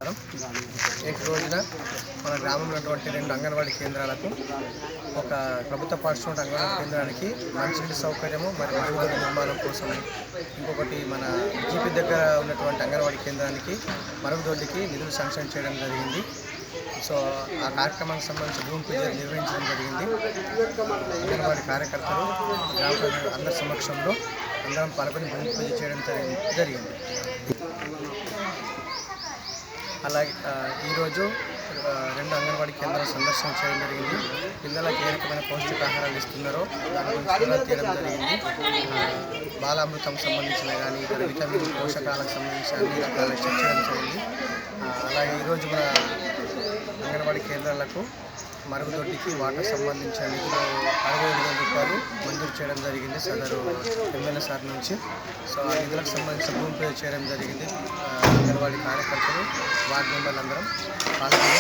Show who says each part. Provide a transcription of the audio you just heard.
Speaker 1: నేటి రోజున మన గ్రామంలో ఉన్నటువంటి 2 అంగన్వాడీ కేంద్రాలకు ఒక ప్రభుత్వ పాఠశాల అంగన్వాడీ కేంద్రానికి మంచినీటి సౌకర్యము మరియు మరుగుదొడ్డి నిర్మాణం కోసం, ఇంకొకటి మన జీపీ దగ్గర ఉన్నటువంటి అంగన్వాడీ కేంద్రానికి మరుగుదొడ్డికి నిధులు శాంక్షన్ చేయడం జరిగింది. సో ఆ కార్యక్రమానికి సంబంధించి భూమి పూజ నిర్వహించడం జరిగింది. అంగన్వాడీ కార్యకర్తలు గ్రామ ప్రజలు అందరి సమక్షంలో అందరం పాల్గొని భూమి పూజ చేయడం జరిగింది. అలాగే ఈరోజు 2 అంగన్వాడీ కేంద్రాలు సందర్శన చేయడం జరిగింది. పిల్లలకు ఏ రకమైన పౌష్టికాహారాలు ఇస్తున్నారో దాని గురించి కూడా తీయడం జరిగింది. బాలామృతం సంబంధించిన కానీ ఇతర విటమిన్ పోషకాలకు సంబంధించిన అన్ని రకాల చర్చడం జరిగింది. అలాగే ఈరోజు మన అంగన్వాడీ కేంద్రాలకు మరుగుదొడ్డికి వాటర్ సంబంధించిన నిధులు 65,000 రూపాయలు మంజూరు చేయడం జరిగింది సదరు ఎమ్మెల్యే సార్ నుంచి. సో ఆ నిధులకు సంబంధించిన భూమి పూజ చేయడం జరిగింది. అంగన్వాడీ కార్యకర్తలు వార్డు మెంబర్లు అందరం పాల్గొని